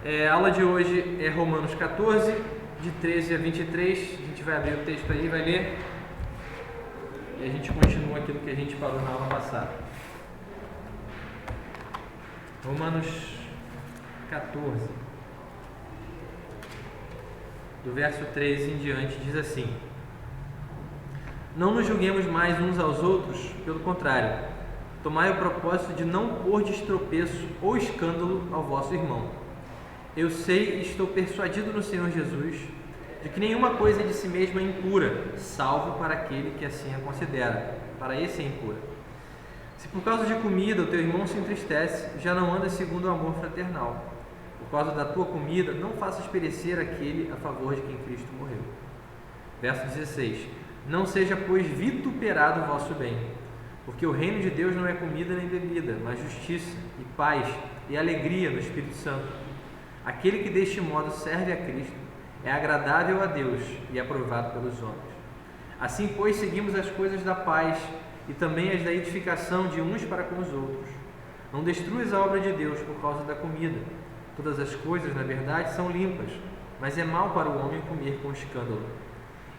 A aula de hoje é Romanos 14, de 13 a 23. A gente vai abrir o texto aí, vai ler. E a gente continua aquilo que a gente parou na aula passada. Romanos 14, do verso 13 em diante, diz assim: Não nos julguemos mais uns aos outros, pelo contrário, tomai o propósito de não pôr de tropeço ou escândalo ao vosso irmão. Eu sei e estou persuadido no Senhor Jesus de que nenhuma coisa de si mesma é impura, salvo para aquele que assim a considera. Para esse é impura. Se por causa de comida o teu irmão se entristece, já não anda segundo o amor fraternal. Por causa da tua comida, não faças perecer aquele a favor de quem Cristo morreu. Verso 16: Não seja, pois, vituperado o vosso bem, porque o reino de Deus não é comida nem bebida, mas justiça e paz e alegria no Espírito Santo. Aquele que deste modo serve a Cristo é agradável a Deus e aprovado pelos homens. Assim, pois, seguimos as coisas da paz e também as da edificação de uns para com os outros. Não destruas a obra de Deus por causa da comida. Todas as coisas, na verdade, são limpas, mas é mal para o homem comer com escândalo.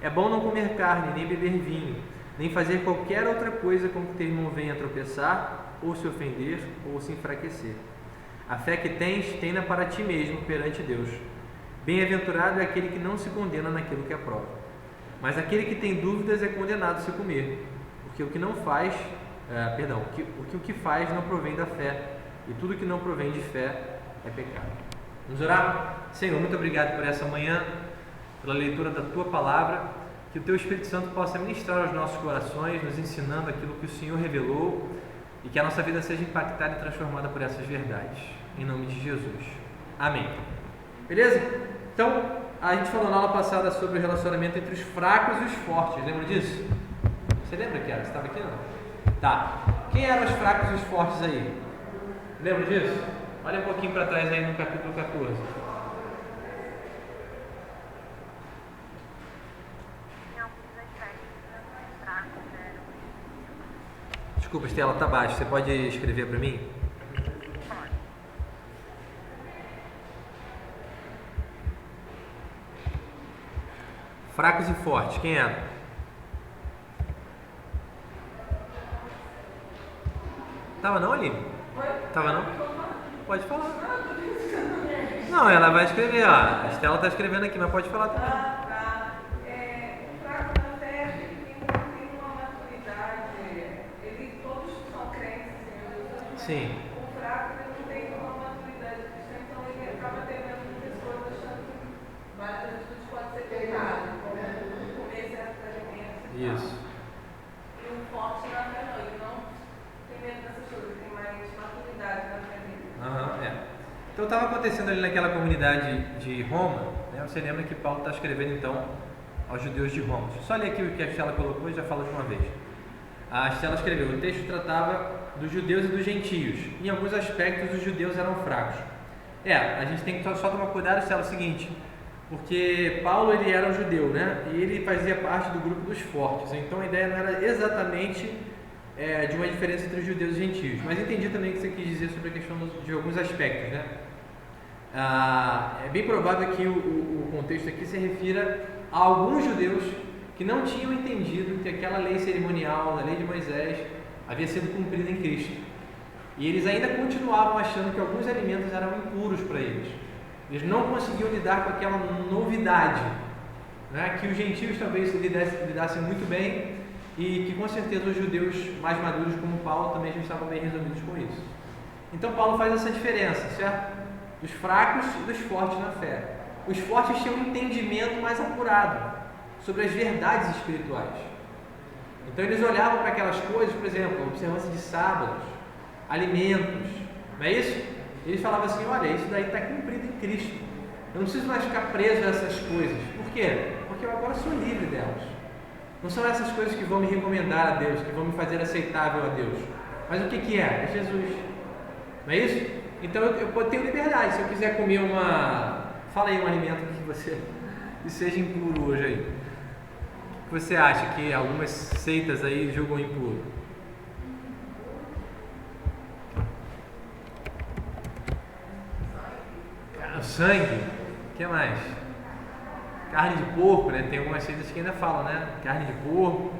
É bom não comer carne, nem beber vinho, nem fazer qualquer outra coisa com que teu irmão venha a tropeçar, ou se ofender, ou se enfraquecer. A fé que tens, tem-na para ti mesmo perante Deus. Bem-aventurado é aquele que não se condena naquilo que aprova. Mas aquele que tem dúvidas é condenado se comer, porque o que não faz, o que faz não provém da fé, e tudo que não provém de fé é pecado. Vamos orar? Senhor, muito obrigado por essa manhã, pela leitura da Tua Palavra, que o Teu Espírito Santo possa ministrar aos nossos corações, nos ensinando aquilo que o Senhor revelou, e que a nossa vida seja impactada e transformada por essas verdades. Em nome de Jesus. Amém. Beleza? Então, a gente falou na aula passada sobre o relacionamento entre os fracos e os fortes. Lembra disso? Você lembra que era? Você estava aqui não? Tá. Quem eram os fracos e os fortes aí? Lembra disso? Olha um pouquinho para trás aí no capítulo 14. Desculpa, Estela, está baixo. Você pode escrever para mim? Fracos e fortes, quem é? Tava não, Aline? Tava não? Pode falar. Não, ela vai escrever, ó. A Estela está escrevendo aqui, mas pode falar também. O fraco da fé tem uma maturidade. Todos são crentes, Sim. O fraco ele não tem uma maturidade cristã, então ele acaba tendo muitas coisas achando que várias atitudes podem ser pecadas, como comer certos alimentos. Isso. E o forte na fé não, ele não tem medo dessas coisas, ele tem mais maturidade na fé dele. Então estava acontecendo ali naquela comunidade de Roma, né? Você lembra que Paulo está escrevendo então aos judeus de Roma. Deixa eu só ler aqui o que a Estela colocou e já falo de uma vez. A Estela escreveu: o texto tratava dos judeus e dos gentios. Em alguns aspectos os judeus eram fracos. A gente tem que só tomar cuidado, Estela, é o seguinte, porque Paulo ele era um judeu, né? E ele fazia parte do grupo dos fortes. Então a ideia não era exatamente de uma diferença entre os judeus e gentios, mas entendi também o que você quis dizer sobre a questão de alguns aspectos, né? É bem provável que o contexto aqui se refira a alguns judeus que não tinham entendido que aquela lei cerimonial, a lei de Moisés, havia sido cumprida em Cristo. E eles ainda continuavam achando que alguns alimentos eram impuros para eles. Eles não conseguiam lidar com aquela novidade, né? Que os gentios talvez lidassem muito bem, e que com certeza os judeus mais maduros como Paulo também já estavam bem resolvidos com isso. Então Paulo faz essa diferença, certo? Dos fracos e dos fortes na fé. Os fortes tinham um entendimento mais apurado sobre as verdades espirituais. Então eles olhavam para aquelas coisas, por exemplo, a observância de sábados, alimentos, não é isso? Eles falavam assim: olha, isso daí está cumprido em Cristo. Eu não preciso mais ficar preso a essas coisas. Por quê? Porque eu agora sou livre delas. Não são essas coisas que vão me recomendar a Deus, que vão me fazer aceitável a Deus. Mas o que é? É Jesus. Não é isso? Então eu tenho liberdade. Se eu quiser comer fala aí um alimento que seja impuro hoje aí. O que você acha que algumas seitas aí julgam impuro? O sangue, o que mais? Carne de porco, né? Tem algumas seitas que ainda falam, né? Carne de porco.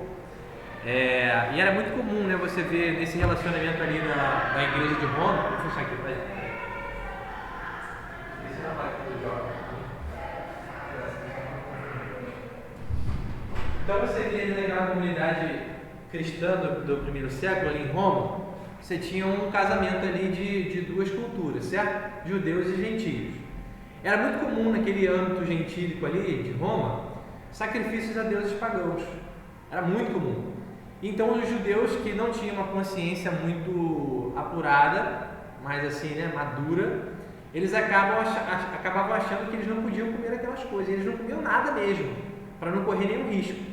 E era muito comum, né? Você ver nesse relacionamento ali da igreja de Roma. Vou fechar aqui, vai. Então você vê naquela comunidade cristã do primeiro século ali em Roma, você tinha um casamento ali de duas culturas, certo? Judeus e gentios. Era muito comum naquele âmbito gentílico ali de Roma, sacrifícios a deuses pagãos. Era muito comum. Então os judeus que não tinham uma consciência muito apurada, mas assim, né, madura, eles acabavam achando que eles não podiam comer aquelas coisas. Eles não comiam nada mesmo, para não correr nenhum risco.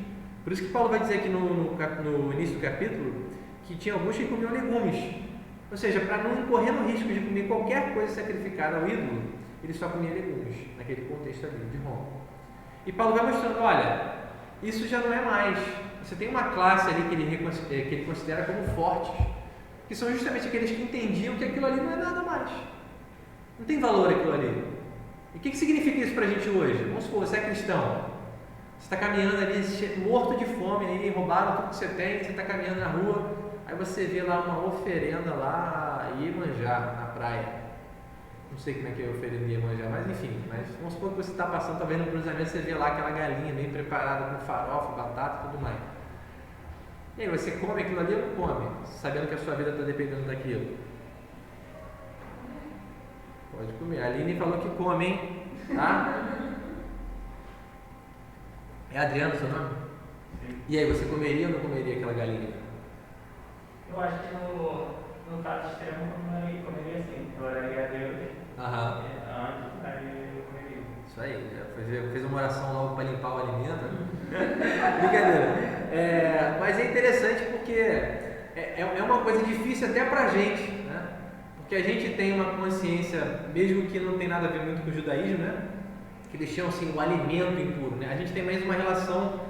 Por isso que Paulo vai dizer aqui no início do capítulo que tinha alguns que comiam legumes. Ou seja, para não correr no risco de comer qualquer coisa sacrificada ao ídolo, eles só comiam legumes, naquele contexto ali de Roma. E Paulo vai mostrando, olha, isso já não é mais. Você tem uma classe ali que ele considera como fortes, que são justamente aqueles que entendiam que aquilo ali não é nada mais. Não tem valor aquilo ali. E o que significa isso para a gente hoje? Vamos supor, você é cristão. Você está caminhando ali, morto de fome, aí roubaram tudo que você tem, você está caminhando na rua, aí você vê lá uma oferenda lá em Iemanjá, na praia. Não sei como é que é a oferenda em Iemanjá, mas enfim, vamos supor que você está passando, talvez no cruzamento, você vê lá aquela galinha bem preparada com farofa, batata e tudo mais. E aí, você come aquilo ali ou não come, sabendo que a sua vida está dependendo daquilo? Pode comer. A Aline falou que come, hein? Tá? É Adriano seu nome? Sim. E aí, você comeria ou não comeria aquela galinha? Eu acho que no caso extremo eu comeria sim. Eu oraria a Deus. Aham. Antes, aí eu comeria. Isso aí, já fez uma oração logo para limpar o alimento. Brincadeira. Mas é interessante porque é uma coisa difícil até pra gente, né? Porque a gente tem uma consciência, mesmo que não tem nada a ver muito com o judaísmo, né? Que eles chamam assim o alimento impuro, né? A gente tem mais uma relação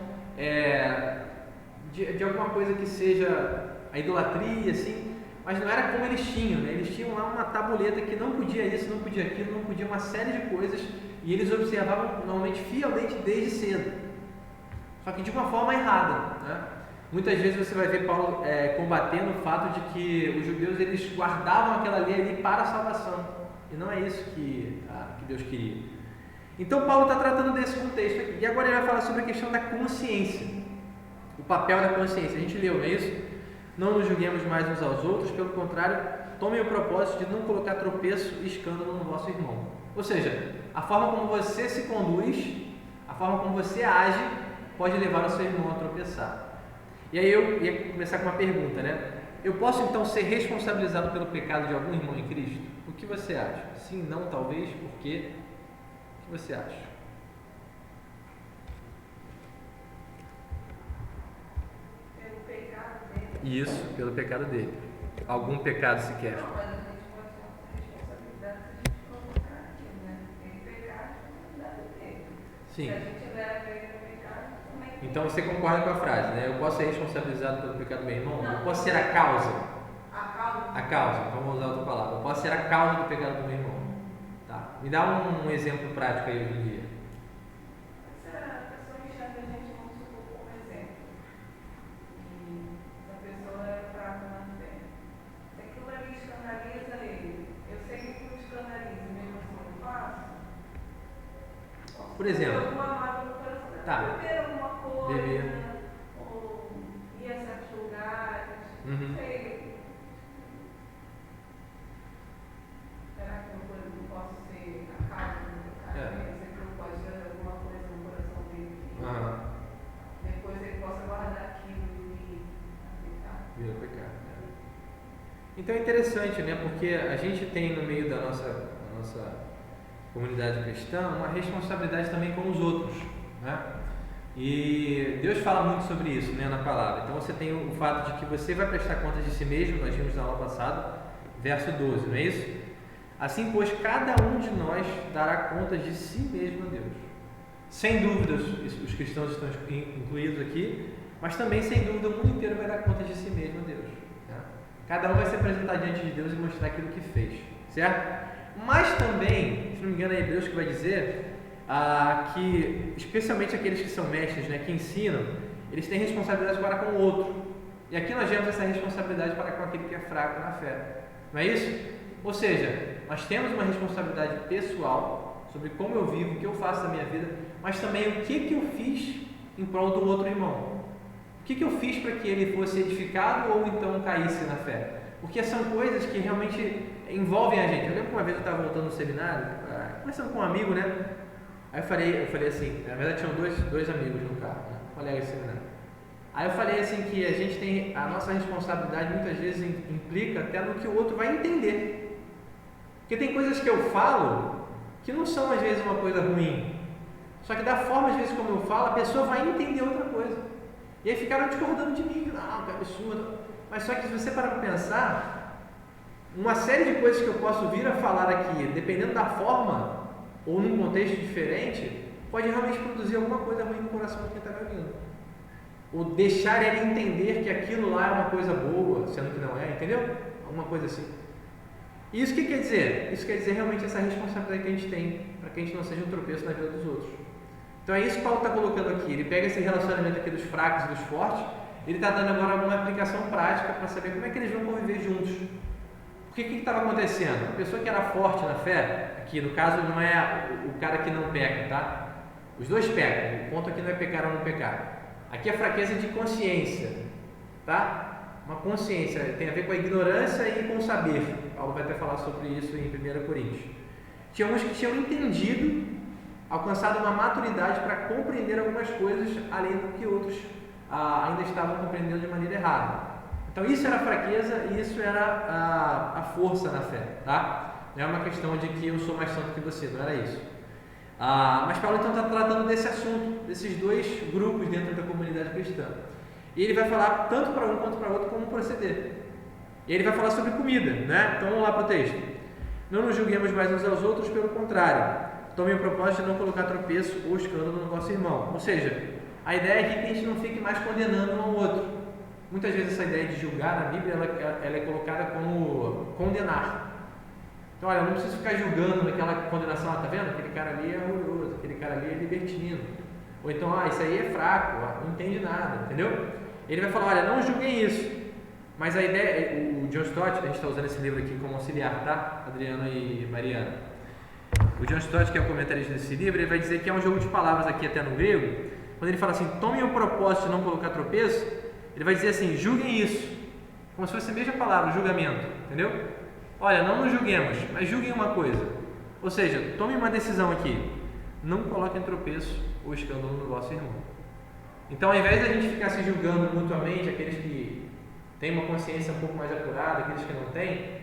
de alguma coisa que seja a idolatria, assim, mas não era como eles tinham, né? Eles tinham lá uma tabuleta que não podia isso, não podia aquilo, não podia uma série de coisas, e eles observavam normalmente fielmente desde cedo, só que de uma forma errada, né? Muitas vezes você vai ver Paulo combatendo o fato de que os judeus eles guardavam aquela lei ali para a salvação, e não é isso que Deus queria. Então Paulo está tratando desse contexto aqui, e agora ele vai falar sobre a questão da consciência, o papel da consciência. A gente leu, não é isso? Não nos julguemos mais uns aos outros, pelo contrário, tomem o propósito de não colocar tropeço e escândalo no vosso irmão. Ou seja, a forma como você se conduz, a forma como você age, pode levar o seu irmão a tropeçar. E aí eu ia começar com uma pergunta, né? Eu posso então ser responsabilizado pelo pecado de algum irmão em Cristo? O que você acha? Sim, não, talvez, por quê? O que você acha? Pelo pecado dele. Isso, pelo pecado dele. Algum pecado sequer. Não, mas a gente pode ter uma responsabilidade se a gente colocar aquilo, né? Ele pecar, a responsabilidade dele. Sim. Se a gente leva ele a pecar, também tem. Então você concorda com a frase, né? Eu posso ser responsabilizado pelo pecado do meu irmão? Eu posso ser a causa. A causa. A causa, vamos usar outra palavra. Eu posso ser a causa do pecado do meu irmão. Tá. Me dá um exemplo prático aí hoje em dia. Se a pessoa enxerga a gente, vamos supor, como exemplo. E a pessoa é fraca na fé. Se aquilo ali escandaliza ele, eu sei que aquilo escandaliza, mesmo assim eu faço. Por exemplo. Alguma mágoa no coração. Tá. Beber alguma coisa. Beber. Ou ir a certos lugares. Uhum. Não sei. Será que uma coisa não posso ser a causa do pecado? Será que não pode gerar alguma coisa no coração dele? Aham. Depois ele possa guardar aquilo e aceitar. Vira pecado. Então é interessante, né? Porque a gente tem no meio da nossa comunidade cristã uma responsabilidade também com os outros, né? E Deus fala muito sobre isso, né, na palavra. Então você tem o fato de que você vai prestar contas de si mesmo, nós vimos na aula passada, verso 12, não é isso? Assim, pois, cada um de nós dará contas de si mesmo a Deus. Sem dúvida, os cristãos estão incluídos aqui, mas também, sem dúvida, o mundo inteiro vai dar contas de si mesmo a Deus, né? Cada um vai se apresentar diante de Deus e mostrar aquilo que fez, certo? Mas também, se não me engano é Hebreus que vai dizer que, especialmente aqueles que são mestres, né, que ensinam, eles têm responsabilidade para com o outro. E aqui nós vemos essa responsabilidade para com aquele que é fraco na fé. Não é isso? Ou seja, nós temos uma responsabilidade pessoal sobre como eu vivo, o que eu faço na minha vida, mas também o que eu fiz em prol do outro irmão. O que eu fiz para que ele fosse edificado ou então caísse na fé? Porque são coisas que realmente envolvem a gente. Eu lembro que uma vez eu estava voltando no seminário, conversando com um amigo, né? Aí eu falei assim, na verdade tinham dois amigos no carro, né? Colegas de seminário. Aí eu falei assim que a gente tem, a nossa responsabilidade muitas vezes implica até no que o outro vai entender. Porque tem coisas que eu falo que não são às vezes uma coisa ruim. Só que da forma às vezes como eu falo, a pessoa vai entender outra coisa. E aí ficaram discordando de mim, não, que absurdo. Mas só que se você parar para pensar, uma série de coisas que eu posso vir a falar aqui, dependendo da forma ou num contexto diferente, pode realmente produzir alguma coisa ruim no coração de quem está me ouvindo. Ou deixar ele entender que aquilo lá é uma coisa boa, sendo que não é, entendeu? Alguma coisa assim. E isso o que quer dizer? Isso quer dizer realmente essa responsabilidade que a gente tem para que a gente não seja um tropeço na vida dos outros. Então é isso que Paulo está colocando aqui. Ele pega esse relacionamento aqui dos fracos e dos fortes, ele está dando agora uma aplicação prática para saber como é que eles vão conviver juntos. Porque o que estava acontecendo? A pessoa que era forte na fé, aqui no caso não é o cara que não peca, tá? Os dois pecam, o ponto aqui não é pecar ou não pecar. Aqui é fraqueza de consciência, tá? Uma consciência, tem a ver com a ignorância e com o saber. Paulo vai até falar sobre isso em 1 Coríntios. Tinha uns que tinham entendido, alcançado uma maturidade para compreender algumas coisas, além do que outros ainda estavam compreendendo de maneira errada. Então isso era fraqueza e isso era a força na fé, tá? Não é uma questão de que eu sou mais santo que você, não era isso. Mas Paulo então está tratando desse assunto, desses dois grupos dentro da comunidade cristã. E ele vai falar tanto para um quanto para outro como proceder. E ele vai falar sobre comida, né? Então vamos lá para o texto. Não nos julguemos mais uns aos outros, pelo contrário. Tomem o propósito de não colocar tropeço ou escândalo no vosso irmão. Ou seja, a ideia é que a gente não fique mais condenando um ao outro. Muitas vezes essa ideia de julgar na Bíblia ela é colocada como condenar. Então, olha, eu não preciso ficar julgando naquela condenação, tá vendo? Aquele cara ali é horroroso, aquele cara ali é libertino. Ou então, isso aí é fraco, não entende nada, entendeu? Ele vai falar, olha, não julguem isso. Mas a ideia, o John Stott, a gente está usando esse livro aqui como auxiliar, tá? Adriano e Mariana. O John Stott, que é o comentarista desse livro, ele vai dizer que é um jogo de palavras aqui até no grego. Quando ele fala assim, tomem o propósito de não colocar tropeço, ele vai dizer assim, julguem isso. Como se fosse a mesma palavra, julgamento, entendeu? Olha, não nos julguemos, mas julguem uma coisa. Ou seja, tomem uma decisão aqui. Não coloquem tropeço ou escândalo no vosso irmão. Então, ao invés de a gente ficar se julgando mutuamente, aqueles que têm uma consciência um pouco mais apurada, aqueles que não têm,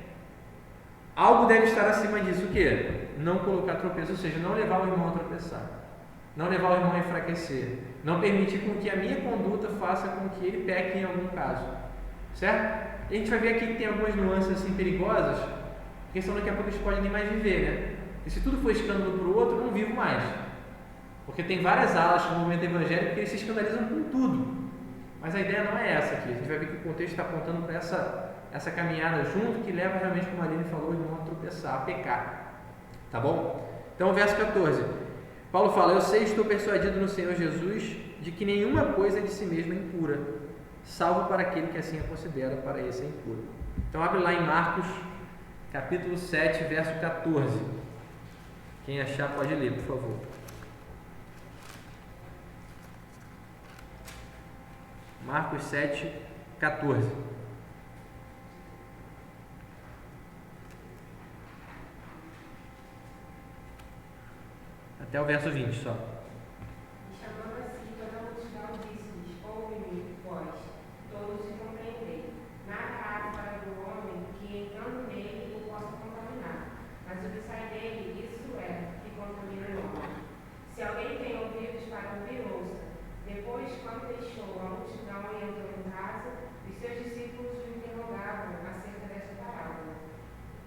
algo deve estar acima disso. O quê? Não colocar tropeço, ou seja, não levar o irmão a tropeçar. Não levar o irmão a enfraquecer. Não permitir com que a minha conduta faça com que ele peque em algum caso. Certo? E a gente vai ver aqui que tem algumas nuances assim perigosas, porque senão daqui a pouco a gente pode nem mais viver, né? E se tudo for escândalo para o outro, eu não vivo mais. Porque tem várias alas no movimento evangélico que eles se escandalizam com tudo. Mas a ideia não é essa aqui. A gente vai ver que o contexto está apontando para essa caminhada junto, que leva realmente, como a Aline falou, o irmão a tropeçar, a pecar. Tá bom? Então, verso 14. Paulo fala, eu sei, estou persuadido no Senhor Jesus, de que nenhuma coisa de si mesma é impura, salvo para aquele que assim a considera, para esse é impuro. Então abre lá em Marcos, capítulo 7, verso 14. Quem achar pode ler, por favor. Marcos 7, 14. Até o verso 20 só. Chamando assim toda a multidão, disse-lhes: ouve-me, vós, todos se compreendei. Nada há para do homem que, entrando nele, o possa contaminar. Mas o que sai dele, isso é, que contamina o homem. Se alguém tem ouvidos para ouvir, ouça. Depois, quando deixou a multidão e entrou em casa, os seus discípulos o interrogavam acerca desta parábola.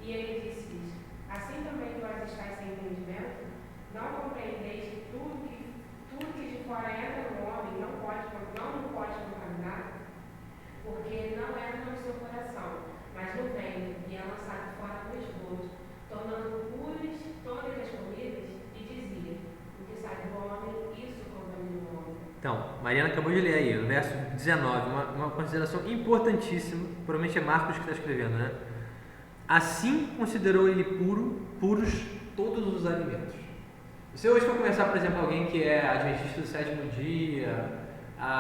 E ele disse-lhes: assim também vós estáis sem entendimento? Não compreendeis que tudo que de fora entra no homem não o pode contaminar? Porque não entra no seu coração, mas no ventre, e é lançado fora do esgoto, tornando todas as comidas e dizia: o que sai do homem, isso contamina o homem. Então, Mariana acabou de ler aí, no verso 19, uma consideração importantíssima, provavelmente é Marcos que está escrevendo, né? Assim considerou ele puros todos os alimentos. Se hoje for conversar, por exemplo, alguém que é adventista do sétimo dia,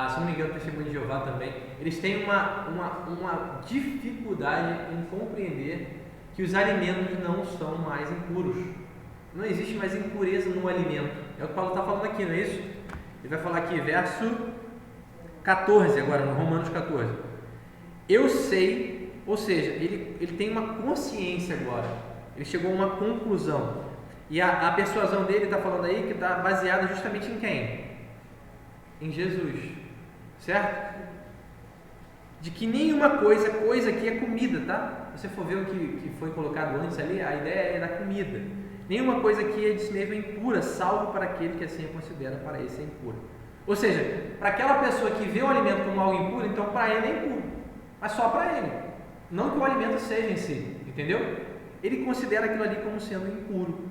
se não me engano, testemunho de Jeová também, eles têm uma dificuldade em compreender que os alimentos não são mais impuros. Não existe mais impureza no alimento. É o que Paulo está falando aqui, não é isso? Ele vai falar aqui, verso 14 agora, no Romanos 14. Eu sei, ou seja, ele tem uma consciência agora. Ele chegou a uma conclusão. E a persuasão dele está falando aí que está baseada justamente em quem? Em Jesus. Certo? De que nenhuma coisa aqui é comida, tá? Se você for ver o que foi colocado antes ali, a ideia é da comida. Nenhuma coisa aqui é de si mesmo impura, salvo para aquele que assim a considera, para esse é impuro. Ou seja, para aquela pessoa que vê o alimento como algo impuro, então para ele é impuro. Mas só para ele. Não que o alimento seja em si, entendeu? Ele considera aquilo ali como sendo impuro.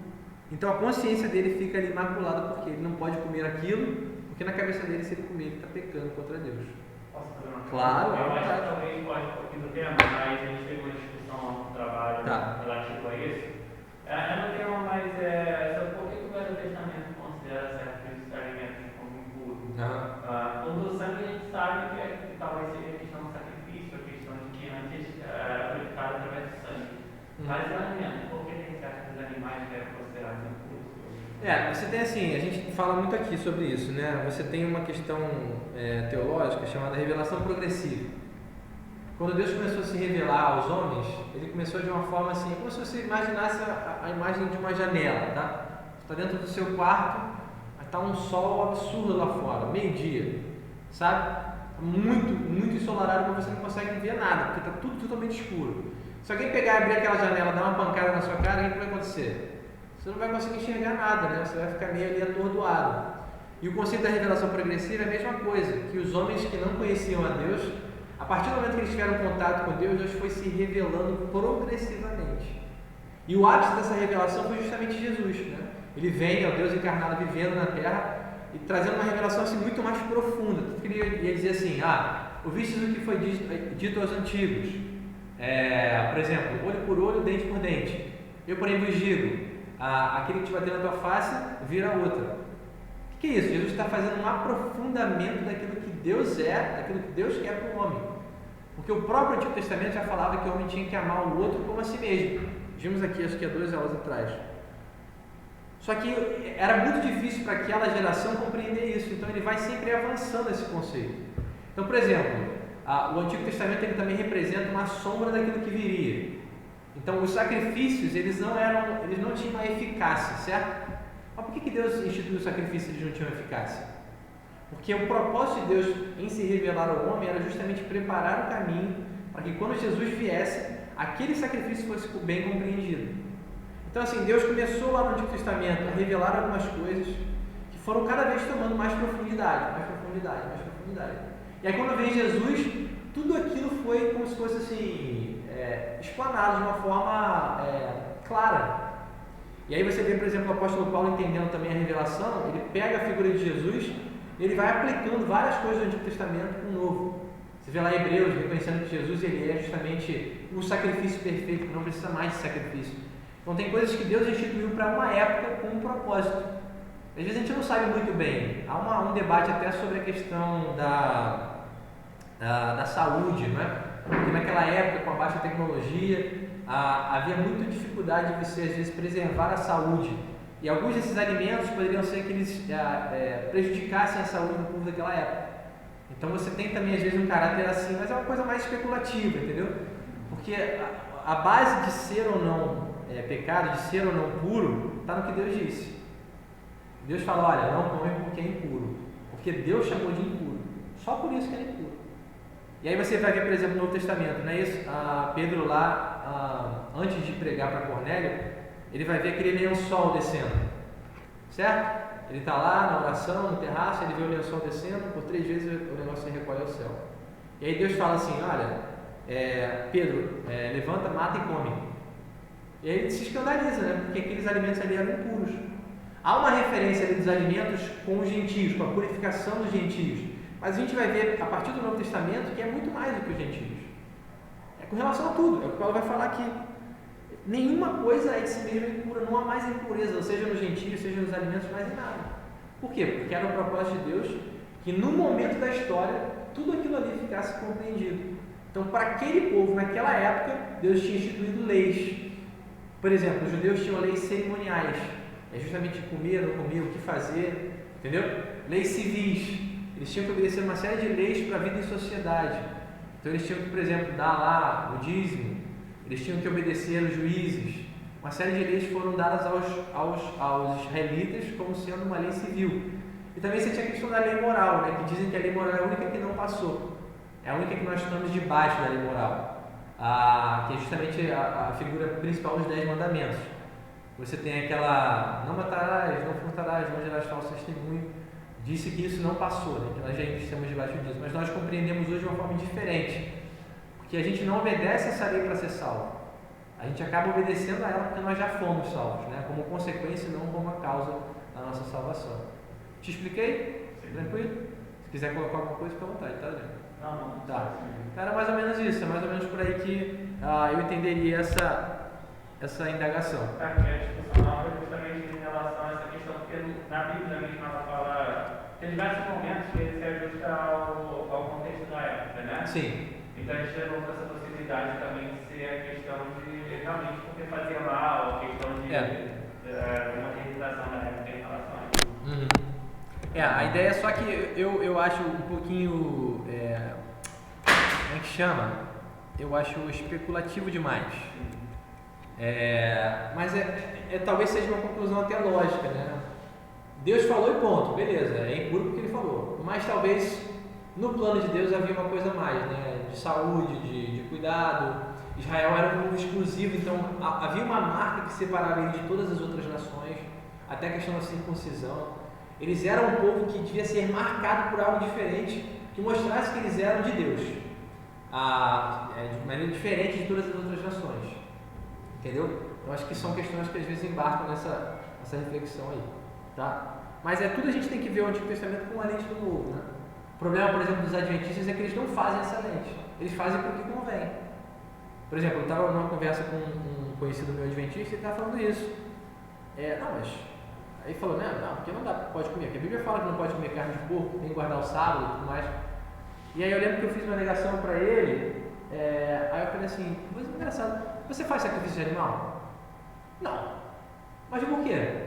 Então a consciência dele fica ali imaculada porque ele não pode comer aquilo, porque na cabeça dele, se ele comer, ele está pecando contra Deus. Posso fazer uma Claro. Eu acho que talvez pode um pouquinho do tema, mas a gente teve uma discussão no trabalho relativo a isso. É no tema, mas sobre por que o Velho Testamento considera certos alimentos como impuros. O do sangue a gente sabe que talvez seja a questão do sacrifício, a questão de que antes era purificado através do sangue. Mas o alimento, por que tem certos animais que eram considerados impuros? Você tem assim, a gente fala muito aqui sobre isso, né? Você tem uma questão teológica chamada revelação progressiva. Quando Deus começou a se revelar aos homens, ele começou de uma forma assim, como se você imaginasse a imagem de uma janela, tá? Você está dentro do seu quarto, está um sol absurdo lá fora, meio-dia, sabe? Muito ensolarado, mas você não consegue ver nada, porque está tudo totalmente escuro. Se alguém pegar e abrir aquela janela, dar uma pancada na sua cara, o que vai acontecer? Você não vai conseguir enxergar nada, né? Você vai ficar meio ali atordoado. E o conceito da revelação progressiva é a mesma coisa, que os homens que não conheciam a Deus, a partir do momento que eles tiveram contato com Deus, Deus foi se revelando progressivamente. E o ápice dessa revelação foi justamente Jesus, né? Ele vem, é o Deus encarnado vivendo na Terra e trazendo uma revelação assim, muito mais profunda. Tanto que ele ia dizer assim, ouvistes o que foi dito aos antigos. Por exemplo, olho por olho, dente por dente. Eu, porém, vos digo, aquele que te bater na tua face, vira outra. O que é isso? Jesus está fazendo um aprofundamento daquilo que Deus é, daquilo que Deus quer para o homem. Porque o próprio Antigo Testamento já falava que o homem tinha que amar o outro como a si mesmo. Vimos aqui, acho que há 2 aulas atrás. Só que era muito difícil para aquela geração compreender isso. Então ele vai sempre avançando esse conceito. Então, por exemplo, o Antigo Testamento ele também representa uma sombra daquilo que viria. Então os sacrifícios eles não tinham uma eficácia, certo? Mas por que Deus instituiu os sacrifícios se eles não tinham eficácia? Porque o propósito de Deus em se revelar ao homem era justamente preparar o caminho para que quando Jesus viesse, aquele sacrifício fosse bem compreendido. Então assim, Deus começou lá no Antigo Testamento a revelar algumas coisas que foram cada vez tomando mais profundidade. E aí quando vem Jesus, tudo aquilo foi como se fosse assim, explanado de uma forma clara. E aí você vê, por exemplo, o apóstolo Paulo entendendo também a revelação, ele pega a figura de Jesus e ele vai aplicando várias coisas do Antigo Testamento com o Novo. Você vê lá Hebreus reconhecendo que Jesus ele é justamente o sacrifício perfeito, que não precisa mais de sacrifício. Então tem coisas que Deus instituiu para uma época com um propósito. Às vezes a gente não sabe muito bem. Há um debate até sobre a questão da saúde, não é? Porque naquela época, com a baixa tecnologia, havia muita dificuldade de você, às vezes, preservar a saúde. E alguns desses alimentos poderiam ser que eles prejudicassem a saúde do povo daquela época. Então você tem também, às vezes, um caráter assim, mas é uma coisa mais especulativa, entendeu? Porque a base de ser ou não pecado, de ser ou não puro, está no que Deus disse. Deus fala, olha, não come porque é impuro. Porque Deus chamou de impuro. Só por isso que é impuro. E aí você vai ver, por exemplo, no Novo Testamento, não é isso? Pedro lá, antes de pregar para Cornélio, ele vai ver aquele lençol descendo, certo? Ele está lá na oração, no terraço, ele vê o lençol descendo, por 3 vezes o negócio se recolhe ao céu. E aí Deus fala assim, olha, Pedro, levanta, mata e come. E aí ele se escandaliza, né? Porque aqueles alimentos ali eram impuros. Há uma referência ali dos alimentos com os gentios, com a purificação dos gentios. Mas a gente vai ver, a partir do Novo Testamento, que é muito mais do que os gentios. É com relação a tudo. É o que Paulo vai falar aqui. Nenhuma coisa é de si mesma impura, não há mais impureza, seja nos gentios, seja nos alimentos, mais em nada. Por quê? Porque era o propósito de Deus que no momento da história, tudo aquilo ali ficasse compreendido. Então, para aquele povo, naquela época, Deus tinha instituído leis. Por exemplo, os judeus tinham leis cerimoniais. É justamente comer, não comer, o que fazer, entendeu? Leis civis. Eles tinham que obedecer uma série de leis para a vida em sociedade. Então eles tinham que, por exemplo, dar lá o dízimo, eles tinham que obedecer aos juízes. Uma série de leis foram dadas aos israelitas como sendo uma lei civil. E também você tinha a questão da lei moral, né? Que dizem que a lei moral é a única que não passou. É a única que nós estamos debaixo da lei moral. Que é justamente a figura principal dos 10 mandamentos. Você tem aquela, não matarás, não furtarás, não gerarás falso testemunho. Disse que isso não passou, né? Que nós já estamos debaixo disso. Mas nós compreendemos hoje de uma forma diferente. Porque a gente não obedece essa lei para ser salvo. A gente acaba obedecendo a ela porque nós já fomos salvos, né? Como consequência e não como a causa da nossa salvação. Te expliquei? Sim. Tranquilo? Se quiser colocar alguma coisa, fica à vontade, tá, Adriano? Não. Tá. Era mais ou menos isso, é mais ou menos por aí que eu entenderia essa indagação. A discussão foi justamente em relação a essa questão, porque na Bíblia mesmo ela fala, tem diversos momentos que ele se ajusta ao contexto da época, né? Sim. Então a gente levou para essa possibilidade também de ser a questão de realmente porque fazia mal, a questão de uma realização da época em relação a isso. Uhum. A ideia é só que eu acho um pouquinho, como é que chama? Eu acho especulativo demais. Mas talvez seja uma conclusão até lógica, né? Deus falou e ponto, beleza, é impuro porque ele falou. Mas talvez no plano de Deus havia uma coisa a mais, né? De saúde, de cuidado. Israel era um povo exclusivo, então havia uma marca que separava ele de todas as outras nações, até a questão da circuncisão. Eles eram um povo que devia ser marcado por algo diferente, que mostrasse que eles eram de Deus, de maneira diferente de todas as outras nações. Entendeu? Eu acho que são questões que às vezes embarcam nessa reflexão aí, tá? Mas tudo a gente tem que ver o Antigo Testamento com a lente do Novo, né? O problema, por exemplo, dos adventistas é que eles não fazem essa lente. Eles fazem porque convém. Por exemplo, eu estava numa conversa com um conhecido meu adventista e ele estava falando isso. Aí falou, não, porque não pode comer. Porque a Bíblia fala que não pode comer carne de porco, tem que guardar o sábado e tudo mais. E aí eu lembro que eu fiz uma negação para ele, aí eu falei assim, coisa engraçada, você faz sacrifício de animal? Não. Mas por quê?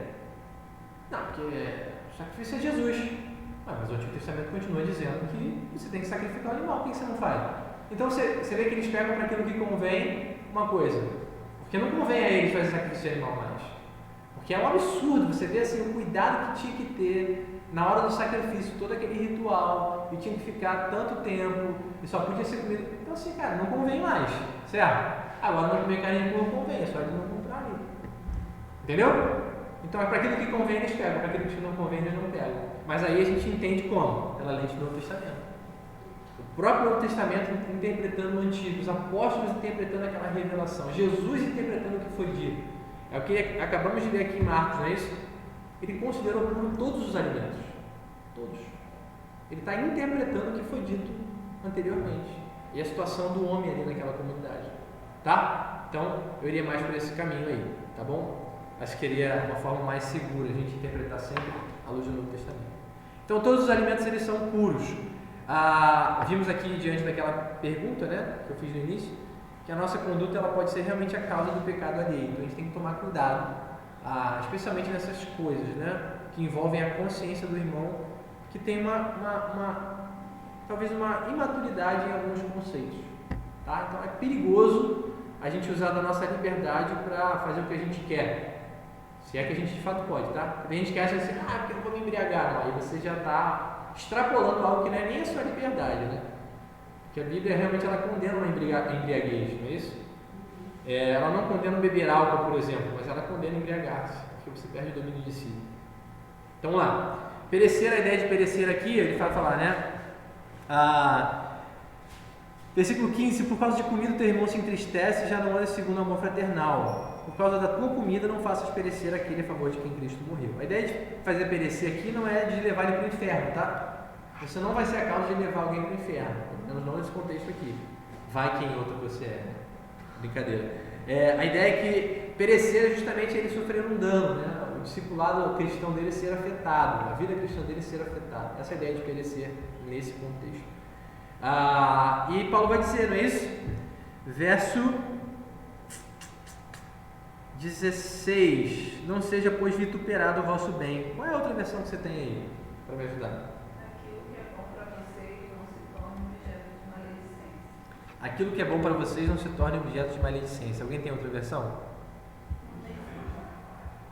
Não, porque o sacrifício é Jesus. Mas o Antigo Testamento continua dizendo que você tem que sacrificar o animal, por que você não faz? Então você vê que eles pegam para aquilo que convém uma coisa, porque não convém a eles fazer sacrifício de animal mais. Porque é um absurdo, você vê assim, o cuidado que tinha que ter na hora do sacrifício, todo aquele ritual, e tinha que ficar tanto tempo, e só podia ser comido. Então assim, cara, não convém mais, certo? Agora não comer carne de porco convém, é só eles não comprar ali. Entendeu? Então é para aquilo que convém eles pegam, para aquilo que não convém eles não pegam. Mas aí a gente entende como? Pela lente do Novo Testamento. O próprio Novo Testamento interpretando o Antigo, os apóstolos interpretando aquela revelação, Jesus interpretando o que foi dito. É o que acabamos de ler aqui em Marcos, não é isso? Ele considerou puro todos os alimentos. Todos. Ele está interpretando o que foi dito anteriormente. E a situação do homem ali naquela comunidade. Tá? Então, eu iria mais por esse caminho aí. Tá bom? Acho que seria uma forma mais segura a gente interpretar sempre à luz do Novo Testamento. Então, todos os alimentos eles são puros. Vimos aqui, diante daquela pergunta, né, que eu fiz no início, que a nossa conduta ela pode ser realmente a causa do pecado alheio. Então, a gente tem que tomar cuidado, especialmente nessas coisas, né, que envolvem a consciência do irmão, que tem talvez uma imaturidade em alguns conceitos. Tá? Então, é perigoso a gente usar da nossa liberdade para fazer o que a gente quer. Se é que a gente de fato pode, tá? Porque a gente quer achar assim, porque eu não vou me embriagar. Não. Aí você já está extrapolando algo que não é nem a sua liberdade, né? Porque a Bíblia realmente ela condena uma embriaguez, não é isso? Ela não condena beber álcool, por exemplo, mas ela condena embriagar-se, porque você perde o domínio de si. Então vamos lá. Perecer, a ideia de perecer aqui, ele vai falar, né? Versículo 15, por causa de comida teu irmão se entristece, já não anda segundo o amor fraternal. por causa da tua comida não faças perecer aquele a favor de quem Cristo morreu. A ideia de fazer perecer aqui não é de levar ele para o inferno, tá? Você não vai ser a causa de levar alguém para o inferno, pelo menos não nesse contexto aqui. Vai quem outro você é. Brincadeira. A ideia é que perecer é justamente ele sofrer um dano, né? O discipulado cristão dele ser afetado, a vida cristã dele ser afetada. Essa é a ideia de perecer nesse contexto. E Paulo vai dizer, não é isso? Verso 16: não seja, pois, vituperado o vosso bem. Qual é a outra versão que você tem aí para me ajudar? Aquilo que é bom para vocês não se torne objeto de maledicência. Alguém tem outra versão?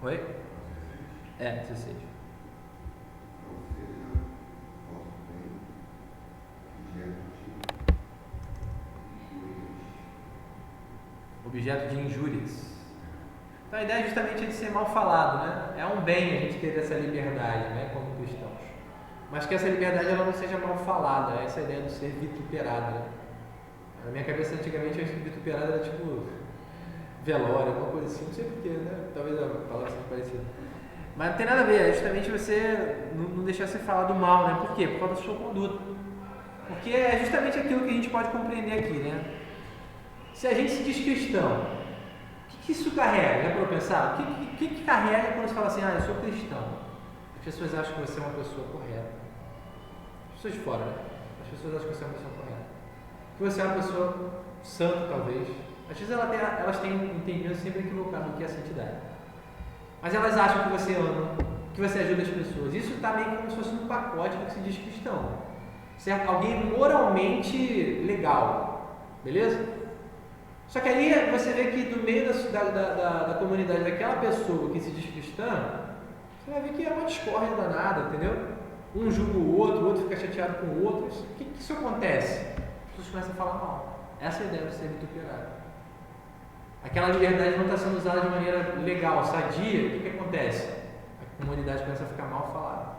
Oi? 16. Objeto de injúrias. Então a ideia justamente é de ser mal falado, né? É um bem a gente ter essa liberdade, né, como cristãos. Mas que essa liberdade ela não seja mal falada. Essa é a ideia de ser vituperado, né? Na minha cabeça, antigamente, eu acho que vituperado era tipo velório, alguma coisa assim, não sei porquê, né? Talvez a palavra seja parecida. Mas não tem nada a ver, é justamente você não deixar ser falado mal, né? Por quê? Por causa da sua conduta. Porque é justamente aquilo que a gente pode compreender aqui, né? Se a gente se diz cristão, o que isso carrega? Já para eu pensar? O que carrega quando você fala assim, eu sou cristão? As pessoas acham que você é uma pessoa correta. As pessoas de fora, né? As pessoas acham que você é uma pessoa correta. Que você é uma pessoa santa, talvez. Às vezes elas têm um entendimento sempre equivocado do que é santidade. Mas elas acham que você ama, que você ajuda as pessoas. Isso está meio como se fosse um pacote do que se diz cristão. Certo? Alguém moralmente legal. Beleza? Só que aí você vê que do meio da comunidade daquela pessoa que se diz cristã, você vai ver que é uma discórdia danada, entendeu? Um julga o outro fica chateado com o outro. O que isso acontece? As pessoas começam a falar mal. Essa é a ideia de ser vituperado. Aquela liberdade não está sendo usada de maneira legal, sadia. O que acontece? A comunidade começa a ficar mal falada.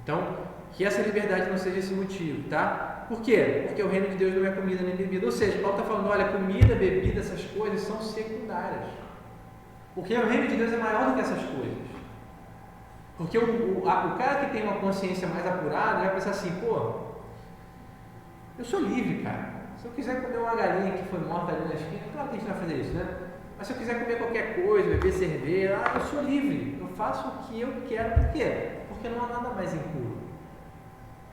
Então, que essa liberdade não seja esse motivo, tá? Por quê? Porque o reino de Deus não é comida nem bebida. Ou seja, Paulo está falando, olha, comida, bebida, essas coisas são secundárias. Porque o reino de Deus é maior do que essas coisas. Porque o cara que tem uma consciência mais apurada vai pensar assim, eu sou livre, cara. Se eu quiser comer uma galinha que foi morta ali na esquina, claro que a gente vai fazer isso, né? Mas se eu quiser comer qualquer coisa, beber cerveja, eu sou livre. Eu faço o que eu quero. Por quê? Porque não há nada mais impuro.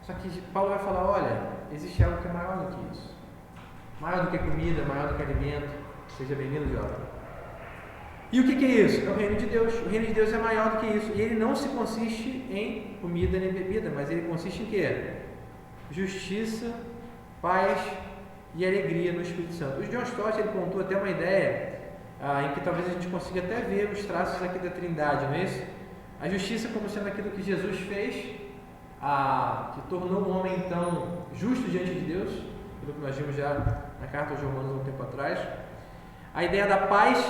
Só que Paulo vai falar, olha, existe algo que é maior do que isso. Maior do que comida, maior do que alimento. Seja bem-vindo, jovem. E o que é isso? É o reino de Deus. O reino de Deus é maior do que isso. E ele não se consiste em comida nem bebida, mas ele consiste em quê? Justiça, paz e alegria no Espírito Santo. O John Stott ele contou até uma ideia em que talvez a gente consiga até ver os traços aqui da Trindade, não é isso? A justiça como sendo aquilo que Jesus fez, que tornou o homem então justo diante de Deus, aquilo que nós vimos já na carta aos Romanos há um tempo atrás. A ideia da paz,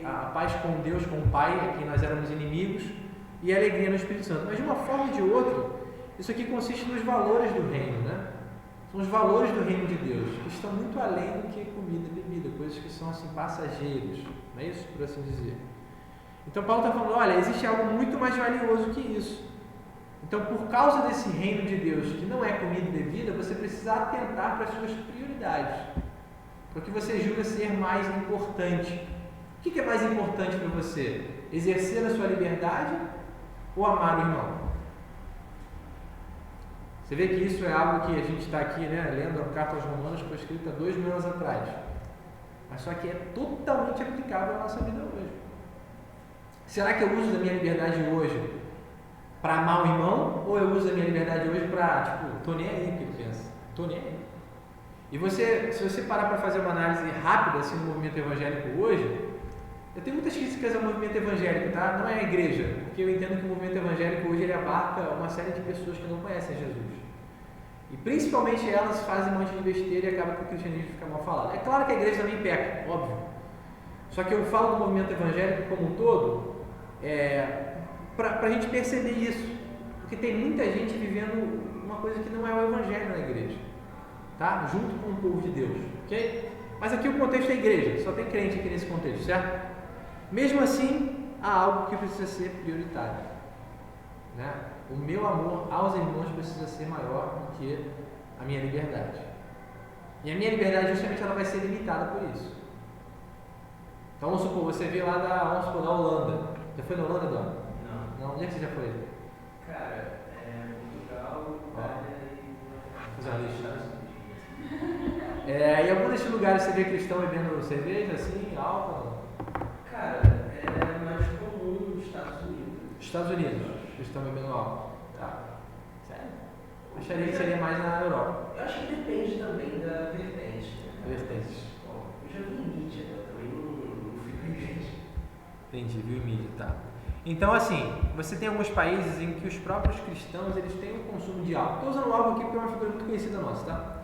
a paz com Deus, com o Pai, a quem nós éramos inimigos, e a alegria no Espírito Santo. Mas de uma forma ou de outra, isso aqui consiste nos valores do reino, né? São os valores do reino de Deus, que estão muito além do que comida e bebida, coisas que são assim passageiros, não é isso? Por assim dizer. Então Paulo está falando, olha, existe algo muito mais valioso que isso. Então, por causa desse reino de Deus, que não é comida e bebida, você precisa atentar para as suas prioridades, para o que você julga ser mais importante. O que é mais importante para você? Exercer a sua liberdade ou amar o irmão? Você vê que isso é algo que a gente está aqui, né, lendo a carta aos Romanos, que foi escrita 2000 anos atrás. Mas só que é totalmente aplicável à nossa vida hoje. Será que eu uso da minha liberdade hoje para amar o irmão? Ou eu uso da minha liberdade hoje para, tô nem aí, que ele pensa. Tô nem aí. E se você parar para fazer uma análise rápida assim, no movimento evangélico hoje, eu tenho muitas críticas ao movimento evangélico, tá? Não é a igreja, porque eu entendo que o movimento evangélico hoje ele abarca uma série de pessoas que não conhecem Jesus. E principalmente elas fazem um monte de besteira e acaba que o cristianismo fica mal falado. É claro que a igreja também peca, óbvio. Só que eu falo do movimento evangélico como um todo, para a gente perceber isso. Porque tem muita gente vivendo uma coisa que não é o evangelho na igreja. Tá? Junto com o povo de Deus. Ok? Mas aqui o contexto é a igreja. Só tem crente aqui nesse contexto, certo? Mesmo assim, há algo que precisa ser prioritário, né? O meu amor aos irmãos precisa ser maior do que a minha liberdade. E a minha liberdade justamente ela vai ser limitada por isso. Então vamos supor, você veio lá da Holanda. Já foi na Holanda, Eduardo? Não. Onde é que você já foi? Cara, Portugal, Itália e... Fazer uma lista. E algum desses lugares você vê cristão bebendo cerveja, assim, álcool? Cara, é mais comum nos Estados Unidos. Estados Unidos, cristão bebendo álcool. Tá. Sério? Acharia que seria mais na Europa. Eu acho que depende também da vertente. Vertentes. Bom, eu já vi em mídia, né? Também não fui na igreja. Entendi, viu em mídia, tá. Então, assim, você tem alguns países em que os próprios cristãos, eles têm um consumo de álcool. Estou usando álcool aqui porque é uma figura muito conhecida nossa, tá?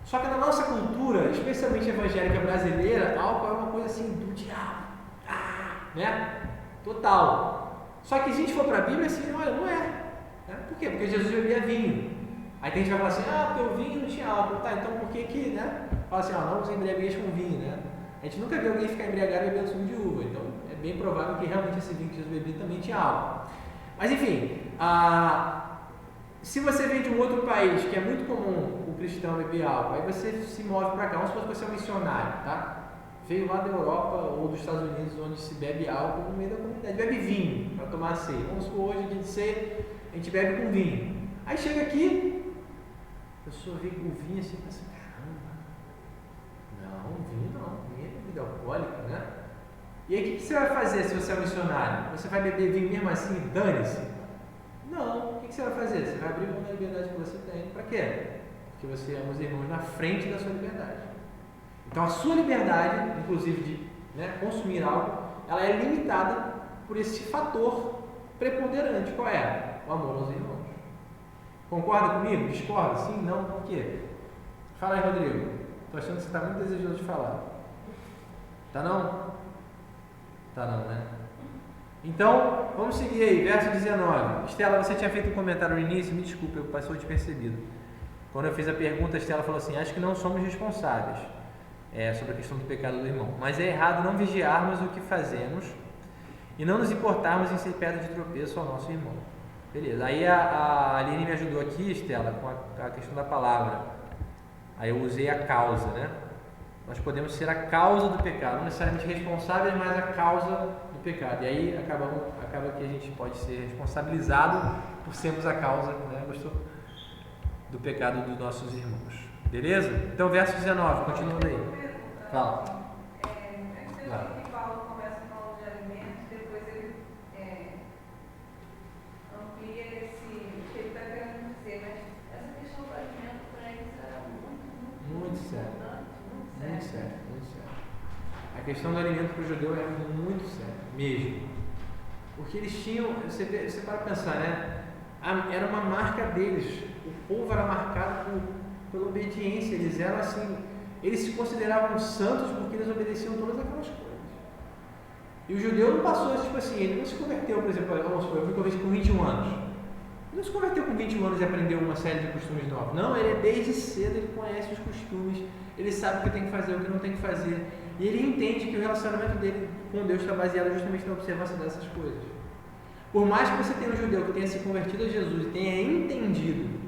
Só que na nossa cultura, especialmente evangélica brasileira, álcool é uma coisa assim, do diabo, né? Total. Só que se a gente for para a Bíblia, assim, olha, não é. Né? Por quê? Porque Jesus bebia vinho. Aí tem gente que vai falar assim, porque o vinho não tinha álcool, tá? Então por que, né? Fala assim, não vos embriagueis com vinho, né? A gente nunca viu alguém ficar embriagado bebendo suco de uva, então é bem provável que realmente esse vinho que Jesus bebia também tinha álcool. Mas enfim, se você vem de um outro país que é muito comum o cristão beber álcool, aí você se move para cá, vamos supor que você é um missionário, tá? Veio lá da Europa ou dos Estados Unidos, onde se bebe álcool no meio da comunidade, bebe vinho para tomar ceia. Vamos supor hoje, dia de ceia, a gente bebe com vinho. Aí chega aqui, a pessoa vem com vinho assim e pensa, caramba, não, vinho é bebida alcoólica, né? E aí o que você vai fazer se você é um missionário? Você vai beber vinho mesmo assim, dane-se? Não, o que você vai fazer? Você vai abrir mão da liberdade que você tem. Para quê? Porque você ama os irmãos na frente da sua liberdade. Então a sua liberdade, inclusive de consumir algo, ela é limitada por esse fator preponderante. Qual é? O amor aos irmãos. Concorda comigo? Discorda? Sim? Não? Por quê? Fala aí, Rodrigo. Estou achando que você está muito desejoso de falar. Tá não? Tá não, né? Então, vamos seguir aí, verso 19. Estela, você tinha feito um comentário no início, me desculpe, eu passou despercebido. Quando eu fiz a pergunta, a Estela falou assim, acho que não somos responsáveis sobre a questão do pecado do irmão, mas é errado não vigiarmos o que fazemos e não nos importarmos em ser pedra de tropeço ao nosso irmão. Beleza, aí a Aline me ajudou aqui, Estela, com a questão da palavra. Aí eu usei a causa, né? Nós podemos ser a causa do pecado, não necessariamente responsáveis, mas a causa do pecado. E aí acaba que a gente pode ser responsabilizado por sermos a causa, né? Gostou? Do pecado dos nossos irmãos. Beleza? Então, verso 19, continuando aí. Fala. Claro. Que Paulo começa falando de alimentos, depois ele amplia o que ele está querendo dizer, mas essa questão do alimento para eles era muito sério. Muito sério. Muito sério. A questão do alimento para o judeu é muito séria, mesmo. Porque eles tinham, você para pensar, né? Era uma marca deles. O povo era marcado pela obediência. Eles eram assim, eles se consideravam santos porque eles obedeciam todas aquelas coisas. E o judeu não passou, tipo assim, ele não se converteu, por exemplo, vamos supor, eu fui convertido com 21 anos. Ele não se converteu com 21 anos e aprendeu uma série de costumes novos. Não, ele desde cedo, ele conhece os costumes, ele sabe o que tem que fazer, o que não tem que fazer. E ele entende que o relacionamento dele com Deus está baseado justamente na observância dessas coisas. Por mais que você tenha um judeu que tenha se convertido a Jesus e tenha entendido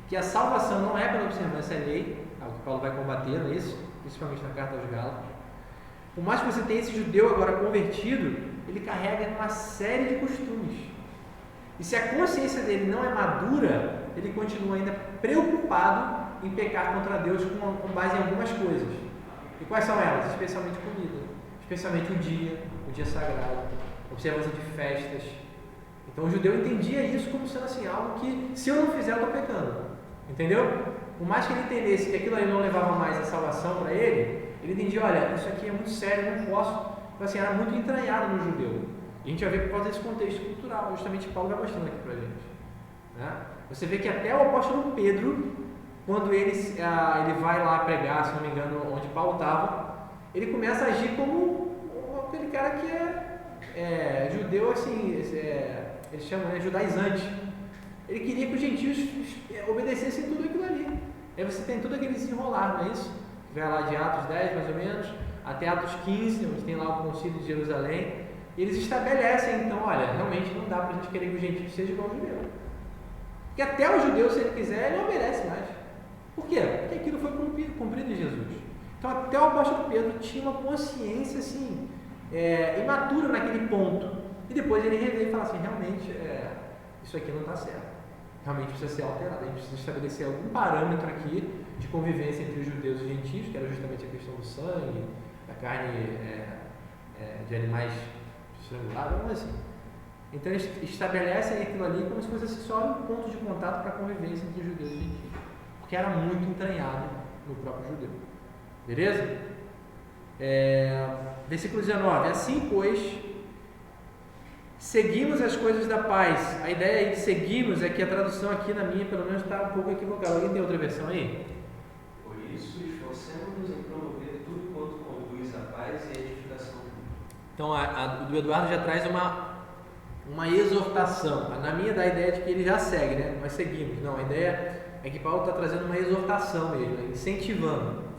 que a salvação não é pela observância da lei, algo que Paulo vai combater, não é isso? Principalmente na carta aos Gálatas. Por mais que você tenha esse judeu agora convertido, ele carrega uma série de costumes. E se a consciência dele não é madura, ele continua ainda preocupado em pecar contra Deus com base em algumas coisas. E quais são elas? Especialmente comida, especialmente o dia sagrado, observância de festas. Então o judeu entendia isso como sendo assim, algo que se eu não fizer eu estou pecando. Entendeu? Por mais que ele entendesse que aquilo ali não levava mais a salvação para ele, ele entendia, olha, isso aqui é muito sério, eu não posso. Então assim, era muito entranhado no judeu. E a gente vai ver por causa desse contexto cultural, justamente Paulo vai mostrando aqui para a gente. Né? Você vê que até o apóstolo Pedro, quando ele vai lá pregar, se não me engano, onde Paulo estava, ele começa a agir como aquele cara que é judeu, assim, eles chamam de judaizante. Ele queria que os gentios obedecessem tudo aquilo ali. Aí você tem tudo aquele desenrolar, não é isso? Vai lá de Atos 10, mais ou menos, até Atos 15, onde tem lá o Concílio de Jerusalém, e eles estabelecem, então, olha, realmente não dá para a gente querer que o gentio seja igual ao judeu. Porque até o judeu, se ele quiser, ele não obedece mais. Por quê? Porque aquilo foi cumprido em Jesus. Então, até o apóstolo Pedro tinha uma consciência, assim, imatura naquele ponto. E depois ele revê e fala assim, realmente, isso aqui não está certo. Realmente precisa ser alterado. A gente precisa estabelecer algum parâmetro aqui de convivência entre os judeus e os gentios, que era justamente a questão do sangue, da carne de animais estrangulados, vamos assim. Então eles estabelecem aquilo ali como se fosse só um ponto de contato para a convivência entre os judeus e os gentios, porque era muito entranhado no próprio judeu. Beleza? Versículo 19. Assim, pois, seguimos as coisas da paz. A ideia aí de seguimos é que a tradução aqui na minha, pelo menos, está um pouco equivocada. Alguém tem outra versão aí? Por isso, esforcemos-nos em promover tudo quanto conduz à paz e à edificação. Então, a do Eduardo já traz uma exortação. Na minha dá a ideia de que ele já segue, né? Nós seguimos. Não, a ideia é que Paulo está trazendo uma exortação mesmo, né? Incentivando.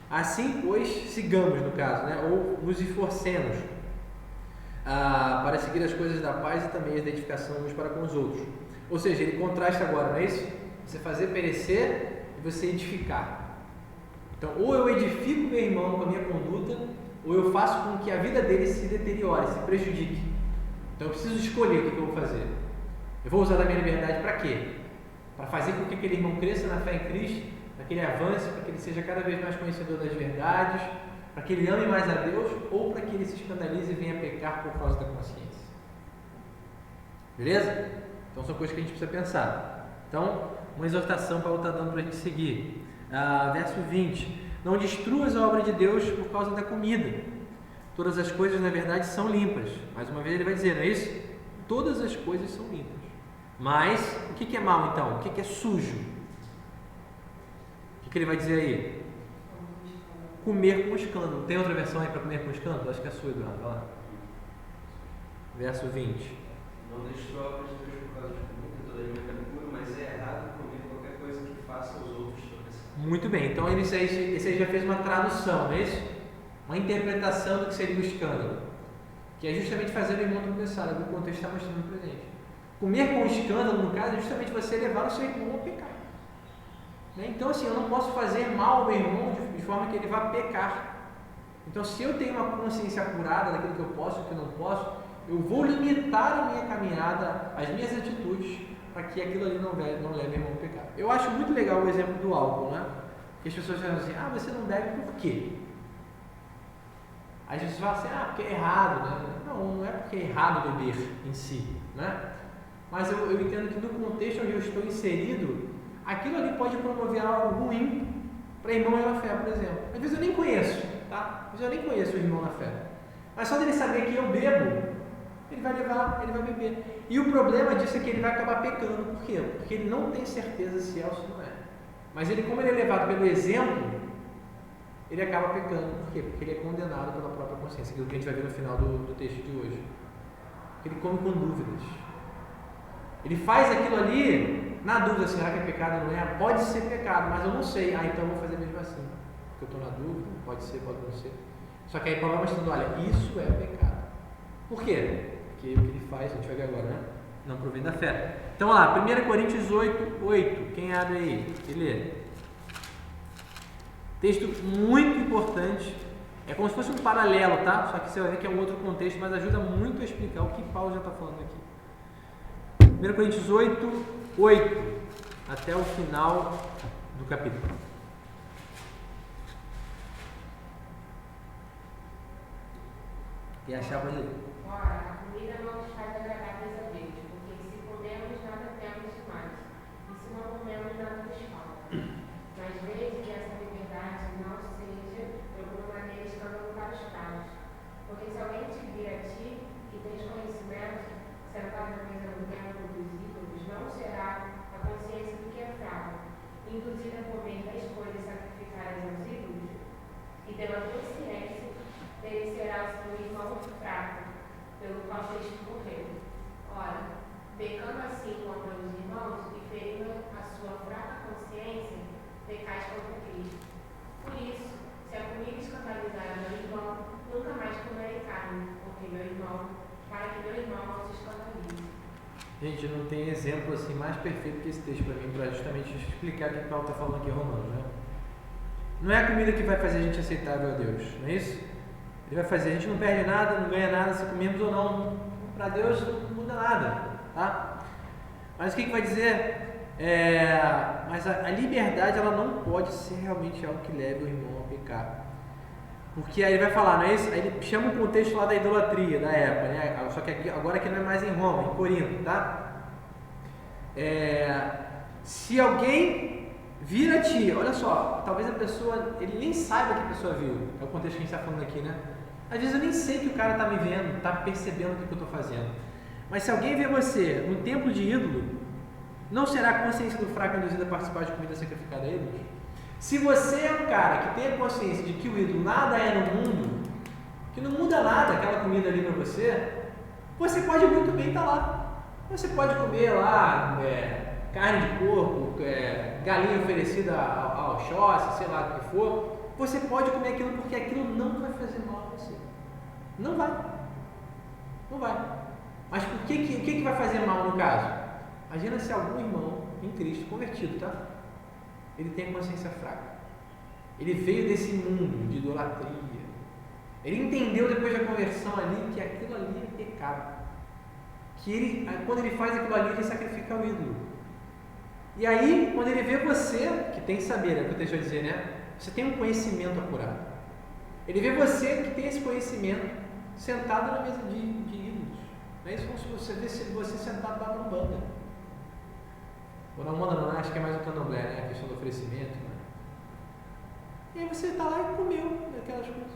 Assim, pois, sigamos, no caso, né? Ou nos esforcemos para seguir as coisas da paz e também as da edificação uns para com os outros. Ou seja, ele contrasta agora, não é isso? Você fazer perecer e você edificar. Então, ou eu edifico meu irmão com a minha conduta, ou eu faço com que a vida dele se deteriore, se prejudique. Então, eu preciso escolher o que eu vou fazer. Eu vou usar da minha liberdade para quê? Para fazer com que aquele irmão cresça na fé em Cristo, para que ele avance, para que ele seja cada vez mais conhecedor das verdades, para que ele ame mais a Deus, ou para que ele se escandalize e venha pecar por causa da consciência. Beleza? Então são coisas que a gente precisa pensar. Então, uma exortação Paulo está dando para a gente seguir. Verso 20. Não destruas a obra de Deus por causa da comida. Todas as coisas, na verdade, são limpas. Mais uma vez ele vai dizer, não é isso? Todas as coisas são limpas. Mas, o que é mal então? O que é sujo? O que ele vai dizer aí? Comer com escândalo. Tem outra versão aí para comer com escândalo? Acho que é a sua, Eduardo. Olha lá. Verso 20. Não destrua a obra de Deus por causa de comida, toda alimento é puro, mas é errado comer qualquer coisa que faça os outros tropeçar. Muito bem, então esse aí já fez uma tradução, não é isso? Uma interpretação do que seria o escândalo, que é justamente fazer o irmão tropeçar. O contexto está mostrando presente. Comer com escândalo, no caso, é justamente você levar o seu irmão ao pecar. Então, assim, eu não posso fazer mal ao meu irmão de forma que ele vá pecar. Então, se eu tenho uma consciência apurada daquilo que eu posso e que eu não posso, eu vou limitar a minha caminhada, as minhas atitudes, para que aquilo ali não leve meu irmão ao pecado. Eu acho muito legal o exemplo do álcool, né? Porque as pessoas falam assim, você não bebe por quê? Aí as pessoas falam assim, porque é errado, né? Não é porque é errado beber em si, né? Mas eu entendo que no contexto onde eu estou inserido, aquilo ali pode promover algo ruim para irmão na fé, por exemplo. Às vezes eu nem conheço, tá? Às vezes eu nem conheço o irmão na fé. Mas só dele saber que eu bebo, ele vai beber. E o problema disso é que ele vai acabar pecando. Por quê? Porque ele não tem certeza se é ou se não é. Mas como ele é levado pelo exemplo, ele acaba pecando. Por quê? Porque ele é condenado pela própria consciência. Aquilo que a gente vai ver no final do texto de hoje. Ele come com dúvidas. Ele faz aquilo ali, na dúvida, será que é pecado ou não é? Pode ser pecado, mas eu não sei. Então eu vou fazer mesmo assim. Porque eu estou na dúvida, pode ser, pode não ser. Só que aí Paulo vai mostrando, olha, isso é pecado. Por quê? Porque o que ele faz, a gente vai ver agora, né? Não provém da fé. Então, olha lá, 1 Coríntios 8. Quem abre aí? E lê. Texto muito importante. É como se fosse um paralelo, tá? Só que você vai ver que é um outro contexto, mas ajuda muito a explicar o que Paulo já está falando aqui. 1 Coríntios 8, até o final do capítulo. Quer achar para ler? Ora, a comida não nos faz agradáveis a Deus, porque se comemos, nada temos demais, e se não comemos, nada nos falta. Mas vejo que essa liberdade não seja, de alguma maneira, escândalo para os pais. Porque se alguém te vir a ti, e tens conhecimento, sentado na mesa do templo dos ídolos, não será a consciência do que é fraco, induzida a comer das coisas sacrificadas aos ídolos, e pela consciência perecerá o seu irmão fraco, pelo qual Cristo morreu. Ora, pecando assim contra os irmãos e ferindo a sua fraca consciência, pecais contra Cristo. Por isso, se a comida escandalizar o irmão, para que meu irmão não se escandalize. Gente, não tem exemplo assim mais perfeito que esse texto para mim, para justamente explicar o que Paulo está falando aqui em Romanos, né? Não é a comida que vai fazer a gente aceitável a Deus, não é isso? Ele vai fazer, a gente não perde nada, não ganha nada se comemos ou não. Para Deus não muda nada, tá? Mas o que vai dizer? Mas a liberdade, ela não pode ser realmente algo que leve o irmão a pecar. Porque aí ele vai falar, não é isso? Aí ele chama o contexto lá da idolatria da época, né? Só que agora aqui não é mais em Roma, em Corinto, tá? Se alguém vir a ti, olha só, talvez a pessoa, ele nem saiba que a pessoa viu, é o contexto que a gente está falando aqui, né? Às vezes eu nem sei que o cara está me vendo, está percebendo o que eu estou fazendo. Mas se alguém vê você no templo de ídolo, não será a consciência do fraco induzida a participar de comida sacrificada a ídolos? Se você é um cara que tem a consciência de que o ídolo nada é no mundo, que não muda nada aquela comida ali para você, você pode muito bem estar lá. Você pode comer lá carne de porco, galinha oferecida ao Oxóssi, sei lá o que for. Você pode comer aquilo porque aquilo não vai fazer mal a você. Não vai. Não vai. Mas o que vai fazer mal no caso? Imagina se algum irmão em Cristo, convertido, tá? Ele tem consciência fraca. Ele veio desse mundo de idolatria. Ele entendeu depois da conversão ali que aquilo ali é pecado. Que quando ele faz aquilo ali, ele sacrifica o ídolo. E aí, quando ele vê você, que tem que saber, é o que eu deixo de dizer, né? Você tem um conhecimento apurado. Ele vê você que tem esse conhecimento sentado na mesa de ídolos. Não é isso como se você vê você sentado lá na Umbanda. Ou na Umbanda não, acho que é mais o candomblé, né? A questão do oferecimento. Né? E aí você está lá e comeu aquelas coisas.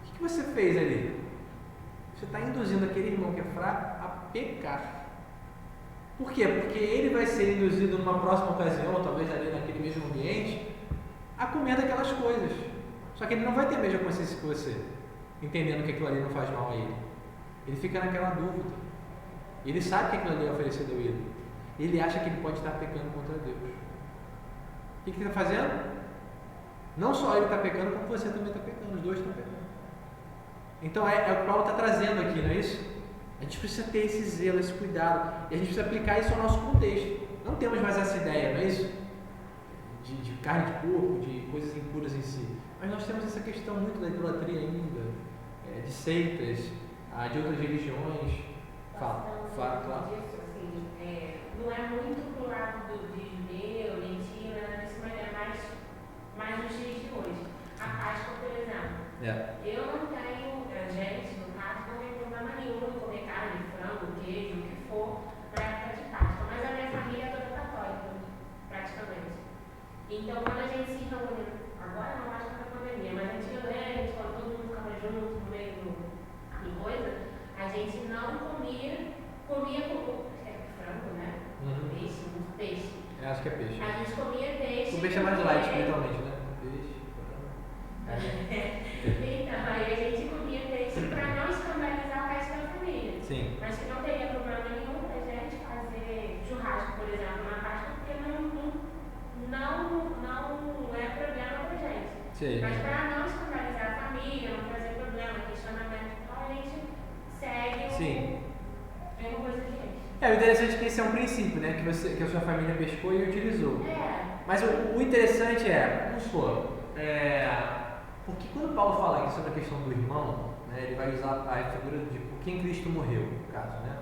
O que você fez ali? Você está induzindo aquele irmão que é fraco a pecar. Por quê? Porque ele vai ser induzido numa próxima ocasião, ou talvez ali naquele mesmo ambiente, a comer daquelas coisas. Só que ele não vai ter a mesma consciência que você, entendendo que aquilo ali não faz mal a ele. Ele fica naquela dúvida. Ele sabe que aquilo ali é oferecido ao ídolo. Ele acha que ele pode estar pecando contra Deus. O que ele está fazendo? Não só ele está pecando, como você também está pecando. Os dois estão pecando. Então é o que Paulo está trazendo aqui, não é isso? A gente precisa ter esse zelo, esse cuidado. E a gente precisa aplicar isso ao nosso contexto. Não temos mais essa ideia, não é isso? De carne de porco, de coisas impuras em si. Mas nós temos essa questão muito da idolatria ainda, de seitas, de outras religiões. Fala, claro. Disso, assim, não é muito pro lado de judeu, gentil, nada disso, mas é mais nos dias de hoje. A Páscoa, por exemplo. Eu não tenho, gente, no caso, não tem problema nenhum em comer carne, frango, queijo, o que for, para época de Páscoa. Mas a minha família é toda católica, praticamente. Então, quando a gente se reúne, agora não acho que é a pandemia, mas antigamente, quando todo mundo ficava junto no meio de coisa, a gente não comia com frango, né? Peixe, muito peixe. Acho que é peixe. A gente comia peixe. O peixe é mais light, literalmente, né? Peixe. Então, aí a gente comia peixe para não escandalizar o resto da família. Sim. Mas que não teria problema nenhum pra gente fazer churrasco, por exemplo, na Páscoa, porque não é problema pra gente. Sim. Mas para não escandalizar a família, não trazer problema, questionamento, então a gente segue Sim. mesma coisa de gente. O interessante é que esse é um princípio, né? Que a sua família pescou e utilizou. Mas o interessante vamos supor, porque quando Paulo fala aqui sobre a questão do irmão, né, ele vai usar a figura de por quem Cristo morreu, no caso, né?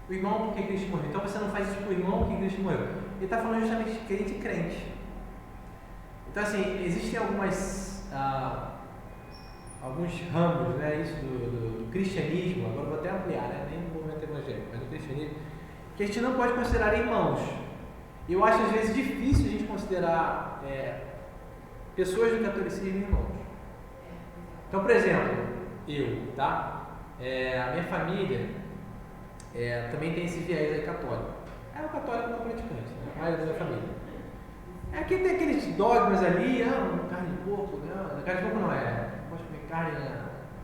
O irmão por quem Cristo morreu. Então você não faz isso para o irmão por quem Cristo morreu. Ele está falando justamente de crente e crente. Então assim, existem alguns ramos, né, isso do cristianismo, agora eu vou até ampliar, né, nem no movimento evangélico, mas do cristianismo, que a gente não pode considerar irmãos. Eu acho às vezes difícil a gente considerar pessoas do catolicismo irmãos. Então, por exemplo, tá? A minha família também tem esse viés aí católico. É o católico não praticante, né? A maioria da minha família. Aqui tem aqueles dogmas ali, carne de porco, né? Carne de porco não pode comer carne,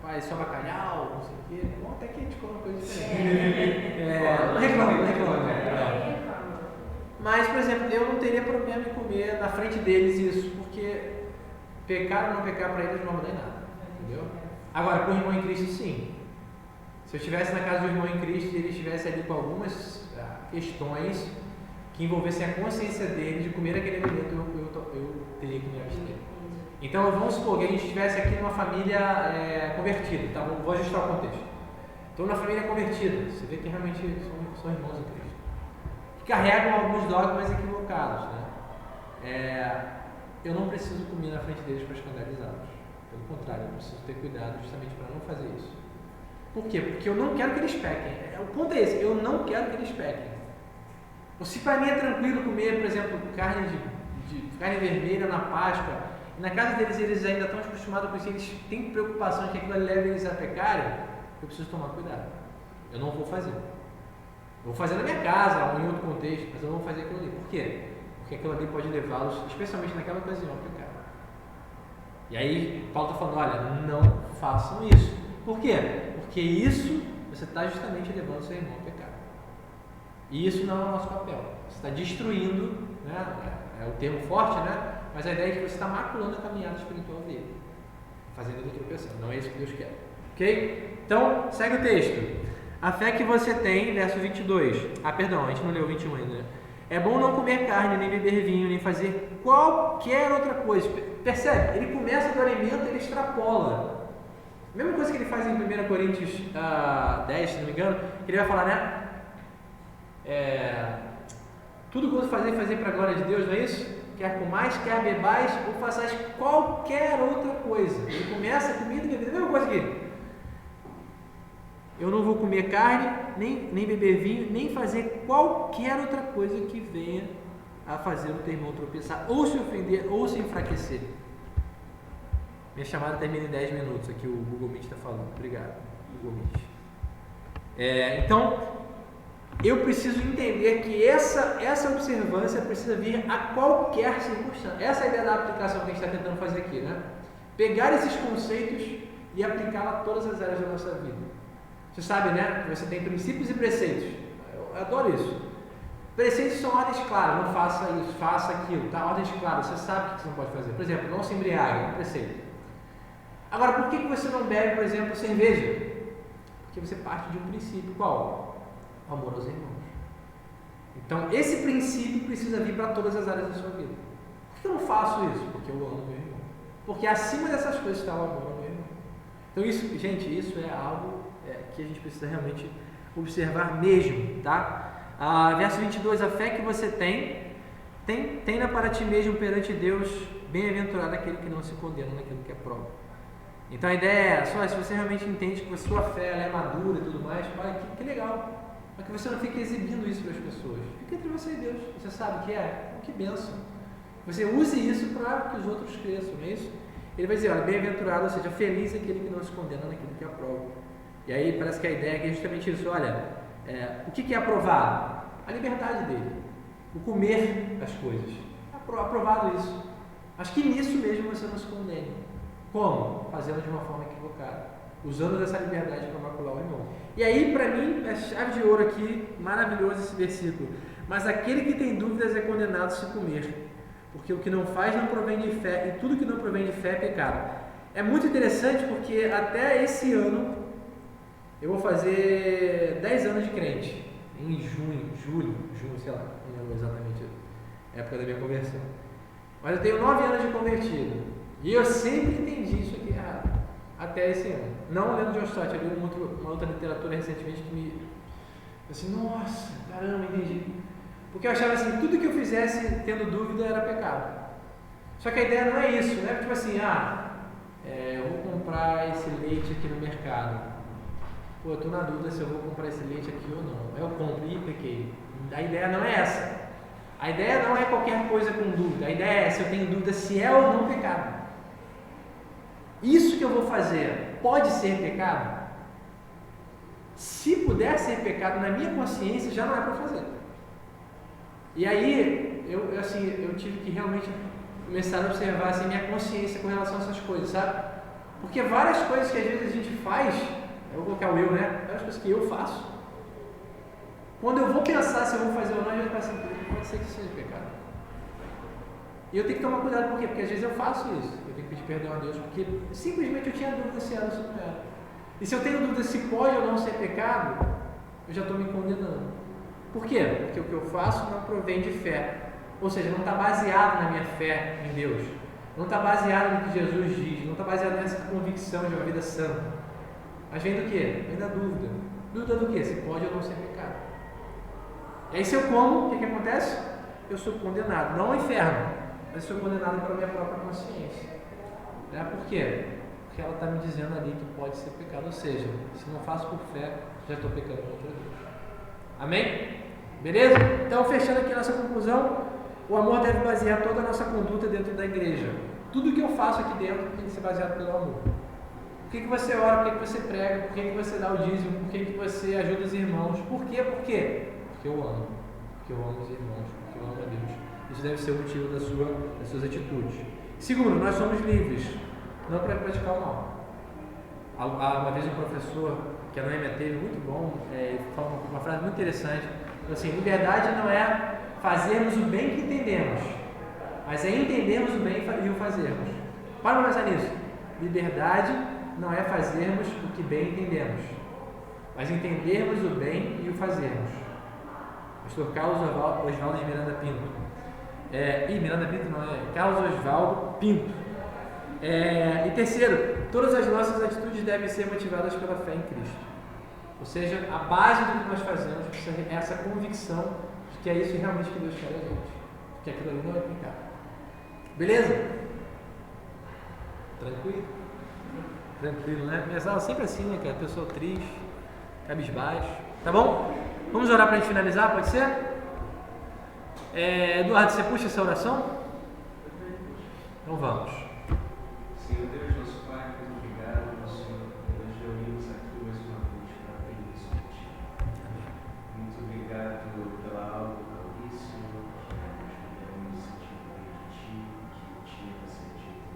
faz só bacalhau, não sei o quê. Bom, até que a gente come uma coisa diferente. Não reclama. Mas, por exemplo, eu não teria problema em comer na frente deles isso, porque pecar ou não pecar para eles não vai mudar em nada, entendeu? Agora, com o irmão em Cristo, sim. Se eu estivesse na casa do irmão em Cristo e ele estivesse ali com algumas questões que envolvessem a consciência dele de comer aquele alimento, eu teria que me abster. Então vamos supor que a gente estivesse aqui numa família convertida, tá? Vou ajustar o contexto. Então, na família convertida, você vê que realmente são irmãos em Cristo, que carregam alguns dogmas equivocados, né? Eu não preciso comer na frente deles para escandalizá-los. Pelo contrário, eu preciso ter cuidado justamente para não fazer isso. Por quê? Porque eu não quero que eles pequem. O ponto é esse, eu não quero que eles pequem. Ou se para mim é tranquilo comer, por exemplo, carne vermelha na Páscoa, e na casa deles eles ainda estão acostumados com isso, eles têm preocupação de que aquilo leve eles a pecarem, eu preciso tomar cuidado. Eu não vou fazer. Eu vou fazer na minha casa, ou em outro contexto, mas eu não vou fazer aquilo ali. Por quê? Porque aquilo ali pode levá-los, especialmente naquela ocasião, a pecar. E aí, Paulo está falando, olha, não façam isso. Por quê? Porque isso, você está justamente levando o seu irmão a pecar. E isso não é o nosso papel. Você está destruindo, né? É o termo forte, né? Mas a ideia é que você está maculando a caminhada espiritual dele, fazendo ele tropeçar. Não é isso que Deus quer. Ok? Então, segue o texto. A fé que você tem, verso 22. Perdão, a gente não leu o 21 ainda, né? É bom não comer carne, nem beber vinho, nem fazer qualquer outra coisa. Percebe? Ele começa do alimento, ele extrapola. A mesma coisa que ele faz em 1 Coríntios 10, se não me engano, que ele vai falar, né? Tudo quanto fazer para a glória de Deus, não é isso? Quer comais, quer bebais, ou façais qualquer outra coisa. Ele começa a comida e bebida, a mesma coisa aqui. Eu não vou comer carne, nem beber vinho, nem fazer qualquer outra coisa que venha a fazer o teu irmão tropeçar, ou se ofender, ou se enfraquecer. Minha chamada termina em 10 minutos, aqui o Google Meet está falando. Obrigado, Google Meet. Então, eu preciso entender que essa observância precisa vir a qualquer circunstância. Essa é a ideia da aplicação que a gente está tentando fazer aqui, né? Pegar esses conceitos e aplicá-los a todas as áreas da nossa vida. Você sabe, né? Que você tem princípios e preceitos. Eu adoro isso. Preceitos são ordens claras. Não faça isso, faça aquilo. Tá? Ordens claras. Você sabe o que você não pode fazer. Por exemplo, não se embriague. É um preceito. Agora, por que você não bebe, por exemplo, cerveja? Porque você parte de um princípio. Qual? O amor aos irmãos. Então, esse princípio precisa vir para todas as áreas da sua vida. Por que eu não faço isso? Porque eu amo meu irmão. Porque acima dessas coisas está o amor ao meu irmão. Então, isso, gente, isso é algo que a gente precisa realmente observar mesmo, tá? Verso 22, a fé que você tenha para ti mesmo perante Deus, bem-aventurado aquele que não se condena naquilo que é prova. Então a ideia é, se você realmente entende que a sua fé ela é madura e tudo mais, olha que legal, mas que você não fique exibindo isso para as pessoas, fica entre você e Deus, você sabe que que bênção, você use isso para que os outros cresçam, não é isso? Ele vai dizer, olha, bem-aventurado, ou seja, feliz aquele que não se condena naquilo que é prova. E aí parece que a ideia é justamente isso, olha, o que é aprovado? A liberdade dele, o comer as coisas, aprovado isso. Mas que nisso mesmo você não se condene. Como? Fazendo de uma forma equivocada, usando dessa liberdade para macular o irmão. E aí, para mim, é chave de ouro aqui, maravilhoso esse versículo. Mas aquele que tem dúvidas é condenado se comer, porque o que não faz não provém de fé, e tudo que não provém de fé é pecado. É muito interessante porque até esse ano, eu vou fazer 10 anos de crente, em julho, sei lá, não lembro exatamente a época da minha conversão. Mas eu tenho 9 anos de convertido, e eu sempre entendi isso aqui errado, até esse ano. Não lendo John Stott, eu li uma outra literatura recentemente que me... assim, nossa, caramba, entendi. Porque eu achava assim, tudo que eu fizesse tendo dúvida era pecado. Só que a ideia não é isso, né? Tipo assim, eu vou comprar esse leite aqui no mercado. Pô, eu estou na dúvida se eu vou comprar esse leite aqui ou não. Eu compro e pequei. A ideia não é essa. A ideia não é qualquer coisa com dúvida. A ideia é se eu tenho dúvida se é ou não pecado. Isso que eu vou fazer pode ser pecado? Se puder ser pecado na minha consciência, já não é para fazer. E aí, eu tive que realmente começar a observar assim, minha consciência com relação a essas coisas, sabe? Porque várias coisas que às vezes a gente faz, eu vou colocar o eu, né? Várias coisas que eu faço, quando eu vou pensar se eu vou fazer ou não, eu já falo assim, pode ser que seja pecado. E eu tenho que tomar cuidado, por quê? Porque às vezes eu faço isso, eu tenho que pedir perdão a Deus, porque simplesmente eu tinha dúvida se era ou se não era. E se eu tenho dúvida se pode ou não ser pecado, eu já estou me condenando. Por quê? Porque o que eu faço não provém de fé. Ou seja, não está baseado na minha fé em Deus. Não está baseado no que Jesus diz. Não está baseado nessa convicção de uma vida santa. Mas vem do quê? Vem da dúvida. Dúvida do quê? Se pode ou não ser pecado. E aí se eu como, o que acontece? Eu sou condenado. Não ao inferno, mas sou condenado pela minha própria consciência. Por quê? Porque ela está me dizendo ali que pode ser pecado. Ou seja, se não faço por fé, já estou pecando contra Deus. Amém? Beleza? Então, fechando aqui a nossa conclusão, o amor deve basear toda a nossa conduta dentro da igreja. Tudo que eu faço aqui dentro tem que ser baseado pelo amor. Por que você ora? Por que você prega? Por que você dá o dízimo? Por que você ajuda os irmãos? Por quê? Por quê? Porque eu amo. Porque eu amo os irmãos. Porque eu amo a Deus. Isso deve ser o motivo das suas atitudes. Segundo, nós somos livres, não para praticar o mal. Uma vez um professor, que a Noêmia teve, muito bom, falou uma frase muito interessante, assim, liberdade não é fazermos o bem que entendemos, mas é entendermos o bem e o fazermos. Para pensar nisso. Liberdade não é fazermos o que bem entendemos, mas entendermos o bem e o fazermos. Pastor Carlos Osvaldo de Miranda Pinto. Miranda Pinto não, Carlos Osvaldo Pinto. E terceiro, todas as nossas atitudes devem ser motivadas pela fé em Cristo. Ou seja, a base do que nós fazemos é essa convicção de que é isso realmente que Deus quer da gente, que aquilo ali não é pecado. Beleza? Tranquilo, né? Minhas aulas sempre assim, né, cara? Pessoa triste, cabisbaixo. Tá bom? Vamos orar para a gente finalizar, pode ser? Eduardo, você puxa essa oração? Então vamos. Senhor Deus, nosso Pai, muito obrigado, nosso Senhor, nós nos reunimos aqui mais uma vez para aprender sobre Ti. Muito obrigado pela aula do Maurício, Senhor, que nós podemos sentir bem de Ti, que tinha para ser dito.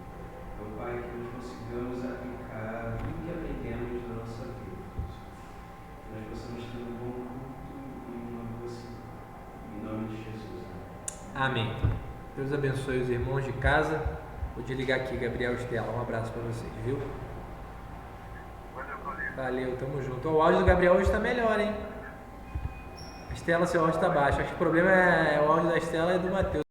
Então, Pai, que nós consigamos aplicar tudo que aprendemos na nossa vida, que nós possamos ter um bom culto e uma boa semana. Em nome de Jesus. Amém. Deus abençoe os irmãos de casa. Vou desligar aqui, Gabriel e Estela. Um abraço para vocês, viu? Valeu, tamo junto. O áudio do Gabriel hoje está melhor, hein? A Estela, seu áudio está baixo. Acho que o problema é o áudio da Estela e do Matheus.